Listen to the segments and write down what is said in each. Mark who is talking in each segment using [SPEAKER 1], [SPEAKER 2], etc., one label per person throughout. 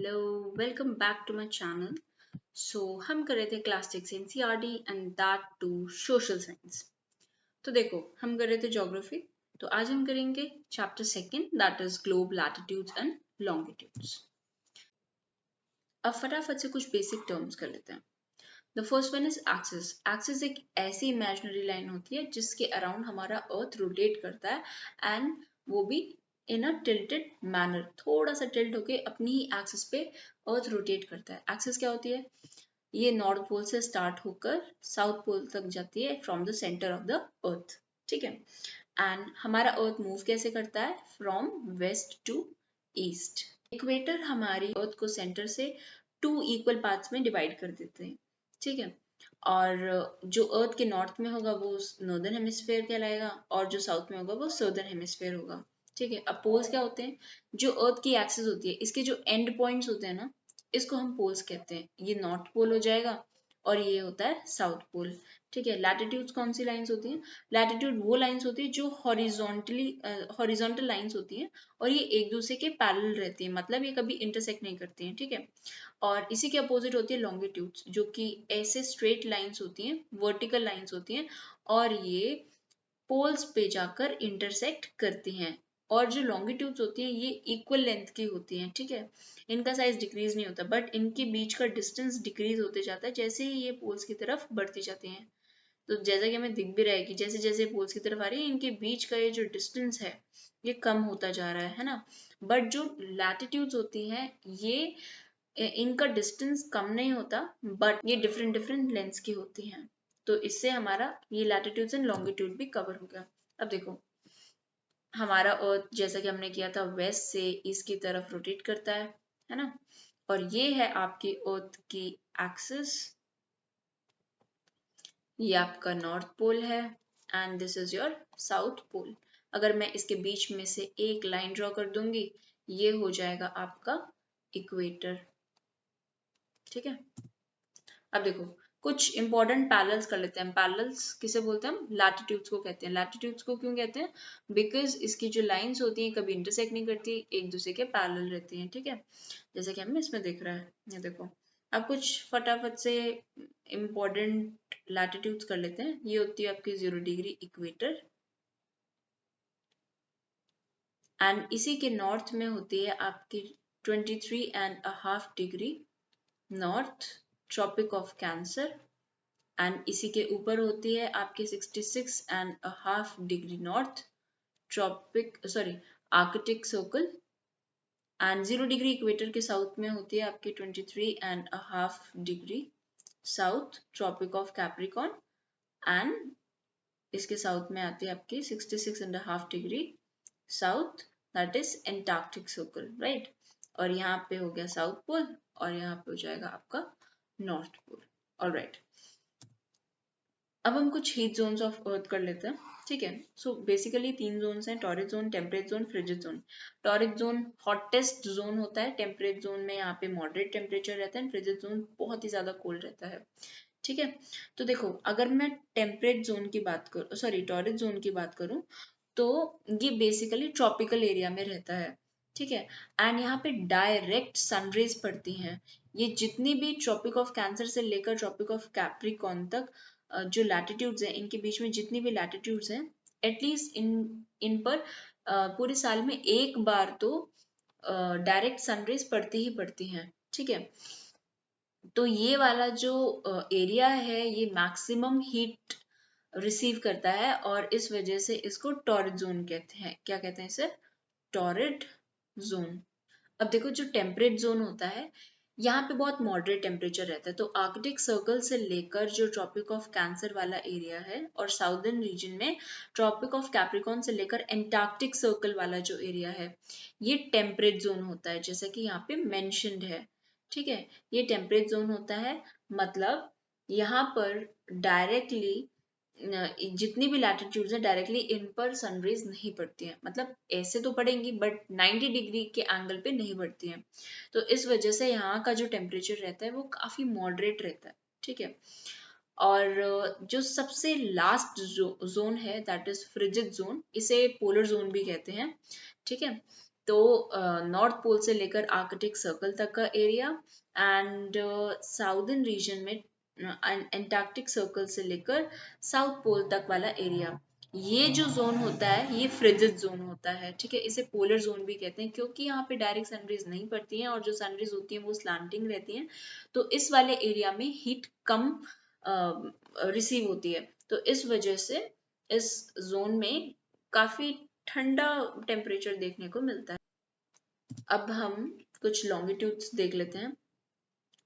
[SPEAKER 1] Hello, welcome back to my channel. हम कर रहे थे class 6 NCERT and that too social science. तो देखो, हम कर रहे थे ज्योग्राफी। तो आज हम करेंगे chapter second, that is globe latitudes and longitudes. अब फटाफट से कुछ बेसिक टर्म्स कर लेते हैं। The first one is axis. Axis एक ऐसी इमेजिनरी लाइन होती है जिसके अराउंड हमारा अर्थ रोटेट करता है एंड वो भी इन अ टिल्टेड मैनर, थोड़ा सा टिल्ट होके अपनी ही एक्सिस पे अर्थ रोटेट करता है। एक्सिस क्या होती है? ये नॉर्थ पोल से स्टार्ट होकर साउथ पोल तक जाती है from the centre of the earth. ठीक है। एंड हमारा अर्थ मूव कैसे करता है? From west to east. Equator हमारी अर्थ को सेंटर से 2 इक्वल पार्ट्स में डिवाइड कर देते हैं। ठीक है। और जो अर्थ के नॉर्थ में होगा वो नॉर्दर्न हेमिस्फेयर कहलाएगा और जो साउथ में होगा वो सदर्न हेमिस्फेयर होगा। ठीक है। अब पोल्स क्या होते हैं? जो अर्थ की एक्सिस होती है, इसके जो एंड पॉइंट्स होते हैं ना, इसको हम पोल्स कहते हैं। ये नॉर्थ पोल हो जाएगा और ये होता है साउथ पोल। ठीक है। लैटिट्यूड्स कौन सी लाइंस होती हैं? लैटिट्यूड वो लाइंस होती है जो हॉरिजॉन्टल लाइंस होती हैं और ये एक दूसरे के पैरेलल रहती हैं, मतलब ये कभी इंटरसेक्ट नहीं करती हैं। ठीक है। और इसी के अपोजिट होती है लॉन्गिट्यूड्स, जो कि ऐसे स्ट्रेट लाइंस होती हैं, वर्टिकल लाइंस होती हैं और ये पोल्स पे जाकर इंटरसेक्ट करती हैं। और जो लॉन्गिट्यूड्स होती हैं ये इक्वल लेंथ की होती हैं। ठीक है। इनका साइज डिक्रीज नहीं होता, बट इनके बीच का डिस्टेंस डिक्रीज होते जाता है जैसे ही ये पोल्स की तरफ बढ़ती जाती हैं। तो जैसा कि हमें दिख भी रहा है कि जैसे जैसे पोल्स की तरफ आ रही है, इनके बीच का ये जो डिस्टेंस है ये कम होता जा रहा है ना। बट जो लैटिट्यूड्स होती हैं ये इनका डिस्टेंस कम नहीं होता, बट ये डिफरेंट डिफरेंट लेंथ्स की होती हैं। तो इससे हमारा ये लैटिट्यूड्स एंड लॉन्गिट्यूड भी कवर हो गया। अब देखो, हमारा अर्थ जैसा कि हमने किया था वेस्ट से ईस्ट की तरफ रोटेट करता है ना। और ये है आपकी अर्थ की एक्सिस, ये आपका नॉर्थ पोल है and this is your south pole. अगर मैं इसके बीच में से एक लाइन ड्रॉ कर दूंगी, ये हो जाएगा आपका इक्वेटर। ठीक है। अब देखो, कुछ इंपॉर्टेंट पैरेलल्स कर लेते हैं। पैरेलल्स किसे बोलते हैं? हम लैटिट्यूड्स को कहते हैं। लैटिट्यूड्स को क्यों कहते हैं? बिकॉज इसकी जो लाइंस होती हैं कभी इंटरसेक्ट नहीं करती, एक दूसरे के पैरेलल रहती हैं। ठीक है। जैसे कि हमें इसमें दिख रहा है, ये देखो। अब कुछ फटाफट से इंपॉर्टेंट लैटिट्यूड्स कर लेते हैं। ये होती है आपकी 0 डिग्री इक्वेटर एंड इसी के नॉर्थ में होती है आपकी 23.5 degree north, tropic of cancer. And इसी के ऊपर होती है आपकी 66.5 degree north, arctic circle. And 0 degree equator के साउथ में होती है आपकी 23.5 degree south, tropic of capricorn. And इसके साउथ में आती है आपकी 66.5 degree south, that is antarctic circle, right. और यहाँ पे हो गया साउथ पोल और यहाँ पे हो जाएगा आपका नॉर्थ पोल। ऑलराइट। अब हम कुछ हीट जोन्स ऑफ अर्थ कर लेते हैं। ठीक है। सो बेसिकली 3 जोन्स हैं, torrid zone, temperate zone, frigid zone. Torrid zone hottest zone होता है। टेम्परेट जोन में यहाँ पे मॉडरेट टेम्परेचर रहता है। फ्रिजिड जोन बहुत ही ज्यादा कोल्ड रहता है। ठीक है। तो देखो, अगर मैं टेम्परेट जोन की बात करूँ, सॉरी टॉरिड जोन की बात करूँ, तो ये बेसिकली ट्रॉपिकल एरिया में रहता है। ठीक है। एंड यहाँ पे डायरेक्ट सनरेज पड़ती हैं। ये जितनी भी ट्रॉपिक ऑफ कैंसर से लेकर ट्रॉपिक ऑफ कैप्रिकॉन तक जो लैटिट्यूड्स हैं, इनके बीच में जितनी भी लैटिट्यूड्स हैं, एटलीस्ट इन पर पूरे साल में एक बार तो डायरेक्ट सनरेज पड़ती ही पड़ती हैं। ठीक है। तो ये वाला जो एरिया है ये मैक्सिमम हीट रिसीव करता है और इस वजह से इसको टॉरिड जोन कहते हैं। क्या कहते हैं इसे? Torrid zone. अब देखो, जो टेम्परेट जोन होता है यहाँ पे बहुत मॉडरेट टेम्परेचर रहता है। तो आर्कटिक सर्कल से लेकर जो ट्रॉपिक ऑफ कैंसर वाला एरिया है और साउदर्न रीजन में ट्रॉपिक ऑफ कैप्रिकॉन से लेकर एंटार्क्टिक सर्कल वाला जो एरिया है, ये टेम्परेट जोन होता है, जैसा कि यहाँ पे मेंशन्ड है। ठीक है। ये टेम्परेट जोन होता है, मतलब यहाँ पर डायरेक्टली जितनी भी लैटिट्यूड्स हैं डायरेक्टली इन पर सनरेज नहीं पड़ती हैं। मतलब ऐसे तो पड़ेंगी बट 90 डिग्री के एंगल पे नहीं पड़ती हैं। तो इस वजह से यहाँ का जो टेम्परेचर रहता है वो काफी मॉडरेट रहता है। ठीक है। और जो सबसे लास्ट जोन है दैट इज फ्रिजिड जोन, इसे पोलर जोन भी कहते हैं। ठीक है। तो नॉर्थ पोल से लेकर आर्कटिक सर्कल तक का एरिया, एंड साउदर्न रीजन में एंटार्क्टिक सर्कल से लेकर साउथ पोल तक वाला एरिया, ये जो जोन होता है ये फ्रिजिड जोन होता है, ठीक है। इसे पोलर जोन भी कहते हैं क्योंकि यहाँ पे डायरेक्ट सनरेज नहीं पड़ती हैं और जो सनरेज होती हैं वो स्लांटिंग रहती हैं, तो इस वाले एरिया में हीट कम रिसीव होती है, तो इस वजह से इस जोन में काफी ठंडा टेम्परेचर देखने को मिलता है। अब हम कुछ लॉन्गिट्यूड्स देख लेते हैं।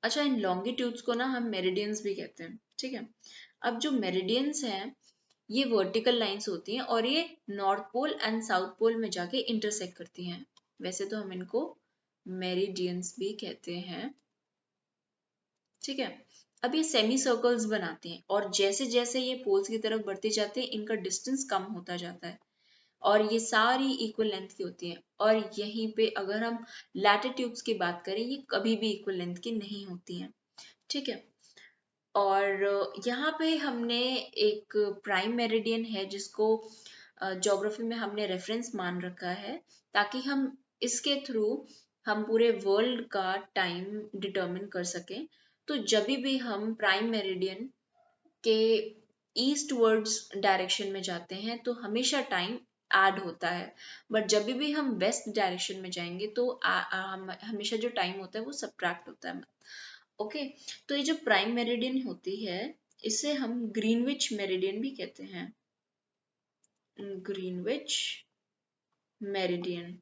[SPEAKER 1] अच्छा, इन लॉन्गिट्यूड्स को ना हम मेरिडियंस भी कहते हैं, ठीक है। अब जो मेरिडियंस हैं ये वर्टिकल लाइंस होती हैं और ये north pole and south pole में जाके इंटरसेक्ट करती हैं। वैसे तो हम इनको मेरिडियंस भी कहते हैं, ठीक है। अब ये सेमी सर्कल्स बनाते हैं और जैसे जैसे ये पोल्स की तरफ बढ़ते जाते हैं इनका डिस्टेंस कम होता जाता है और ये सारी इक्वल लेंथ की होती हैं। और यहीं पे अगर हम लैटिट्यूड्स की बात करें ये कभी भी इक्वल लेंथ की नहीं होती हैं, ठीक है। और यहाँ पे हमने एक प्राइम मेरिडियन है जिसको ज्योग्राफी में हमने रेफरेंस मान रखा है ताकि हम इसके थ्रू हम पूरे वर्ल्ड का टाइम डिटरमिन कर सकें। तो जब भी हम प्राइम मेरिडियन के ईस्ट वर्ड्स डायरेक्शन में जाते हैं तो हमेशा टाइम ऐड होता है, बट जब भी हम वेस्ट डायरेक्शन में जाएंगे तो हमेशा जो टाइम होता है वो सब्ट्रैक्ट होता है। ओके, तो ये जो प्राइम मेरिडियन होती है इसे हम ग्रीनविच मेरिडियन भी कहते हैं, ग्रीनविच मेरिडियन,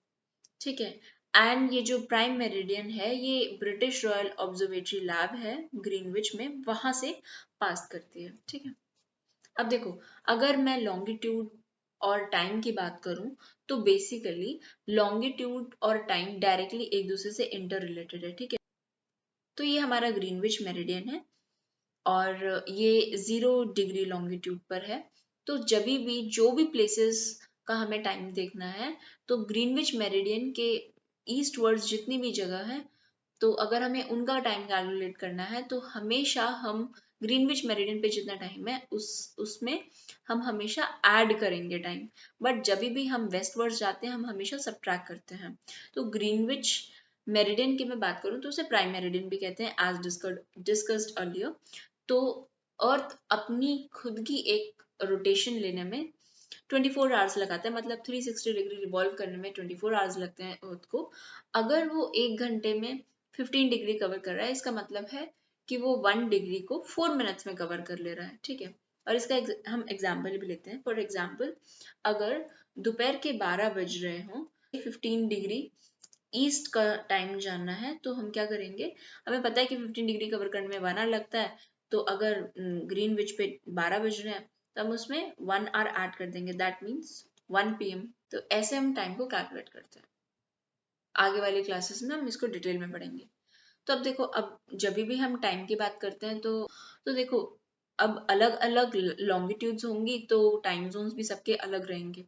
[SPEAKER 1] ठीक है। एंड ये जो प्राइम मेरिडियन है ये ब्रिटिश रॉयल ऑब्जर्वेटरी लैब है ग्रीनविच में, वहां से पास करती है, ठीक है। अब देखो, अगर मैं लॉन्गिट्यूड और टाइम की बात करूं तो बेसिकली लॉन्गिट्यूड और टाइम डायरेक्टली एक दूसरे से इंटर रिलेटेड है, ठीक है। तो ये हमारा ग्रीनविच मेरिडियन है और ये 0 डिग्री लॉन्गिट्यूड पर है। तो जब भी जो भी प्लेसेस का हमें टाइम देखना है तो ग्रीनविच मेरिडियन के ईस्ट वर्ड्स जितनी भी जगह है, तो अगर हमें उनका टाइम कैलकुलेट करना है तो हमेशा हम ग्रीनविच मेरिडियन पे जितना टाइम है उसमें हम हमेशा ऐड करेंगे टाइम, बट जब भी हम वेस्ट वर्ड जाते हैं हम हमेशा सब्ट्रैक्ट करते हैं। तो ग्रीनविच मेरिडियन की मैं बात करूं तो उसे प्राइम मेरिडियन भी कहते हैं एज डिस्कस्ड अर्लियर। तो अर्थ अपनी खुद की एक रोटेशन लेने में 24 आवर्स लगाता है, मतलब 360 डिग्री रिवॉल्व करने में 24 आवर्स लगते हैं अर्थ को। अगर वो 1 घंटे में 15 डिग्री कवर कर रहा है इसका मतलब है कि वो 1 डिग्री को 4 मिनट्स में कवर कर ले रहा है, ठीक है। और इसका हम एग्जाम्पल भी लेते हैं। फॉर एग्जाम्पल, अगर दोपहर के 12 बज रहे हों, 15 डिग्री ईस्ट का टाइम जानना है तो हम क्या करेंगे, हमें पता है कि 15 डिग्री कवर करने में 1 आवर लगता है, तो अगर ग्रीनविच पे 12 बज रहे हैं तो हम उसमें 1 आवर ऐड कर देंगे, दैट मीन्स 1 PM। तो ऐसे हम टाइम को कैलकुलेट करते हैं। आगे वाली क्लासेस में हम इसको डिटेल में पढ़ेंगे। तो अब देखो, अब जब भी हम टाइम की बात करते हैं तो देखो, अब अलग अलग लॉन्गिट्यूड्स होंगी तो टाइम जोन्स भी सबके अलग रहेंगे,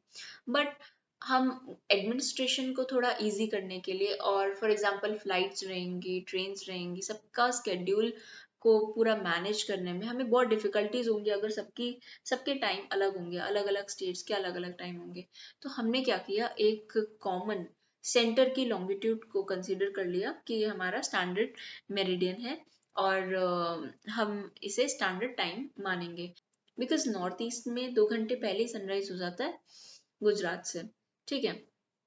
[SPEAKER 1] बट हम एडमिनिस्ट्रेशन को थोड़ा इजी करने के लिए और फॉर एग्जांपल फ्लाइट्स रहेंगी, ट्रेन्स रहेंगी, सबका स्केड्यूल को पूरा मैनेज करने में हमें बहुत डिफिकल्टीज होंगी अगर सबके टाइम अलग होंगे, अलग अलग स्टेट्स के अलग अलग टाइम होंगे। तो हमने क्या किया, एक कॉमन सेंटर की लॉन्गिट्यूड को कंसीडर कर लिया कि ये हमारा स्टैंडर्ड मेरिडियन है और हम इसे स्टैंडर्ड टाइम मानेंगे, बिकॉज नॉर्थ ईस्ट में 2 घंटे पहले सनराइज हो जाता है गुजरात से, ठीक है।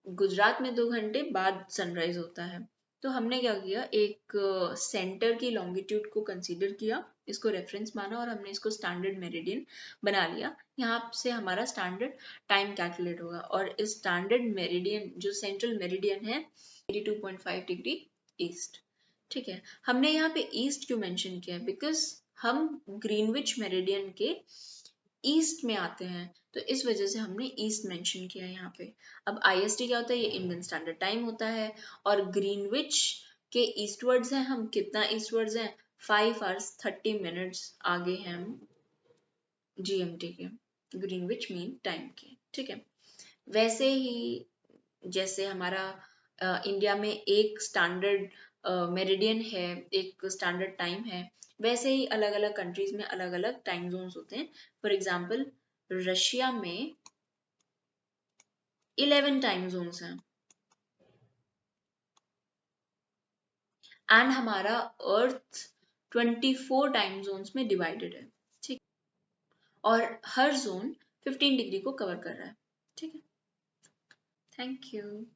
[SPEAKER 1] गुजरात में 2 घंटे बाद सनराइज होता है। तो हमने क्या किया, एक सेंटर की लॉन्गिट्यूड को कंसीडर किया, इसको रेफरेंस माना और हमने इसको स्टैंडर्ड मेरिडियन बना लिया। यहाँ से हमारा स्टैंडर्ड टाइम कैलकुलेट होगा और इस स्टैंडर्ड मेरिडियन जो सेंट्रल मेरिडियन है 82.5 डिग्री ईस्ट, ठीक है। हमने यहाँ पे ईस्ट क्यों मेंशन किया है, बिकॉज हम ग्रीनविच मेरिडियन के ईस्ट में आते हैं, तो इस वजह से हमने ईस्ट मेंशन किया है यहाँ पे। अब IST क्या होता है, ये इंडियन स्टैंडर्ड टाइम होता है और ग्रीनविच के ईस्टवर्ड्स हैं, हम कितना ईस्टवर्ड्स हैं, 5 hours 30 minutes आगे हैं हम GMT के, ग्रीनविच मीन टाइम के, ठीक है। वैसे ही जैसे हमारा इंडिया में एक स्टैंडर्ड मेरिडियन है, एक स्टैंडर्ड टाइम है, वैसे ही अलग अलग कंट्रीज में अलग अलग टाइम जोन्स होते हैं। फॉर एग्जांपल, रशिया में 11 टाइम जोन्स हैं, एंड हमारा अर्थ 24 टाइम जोन्स में डिवाइडेड है, ठीक, और हर जोन 15 डिग्री को कवर कर रहा है, ठीक है। Thank you.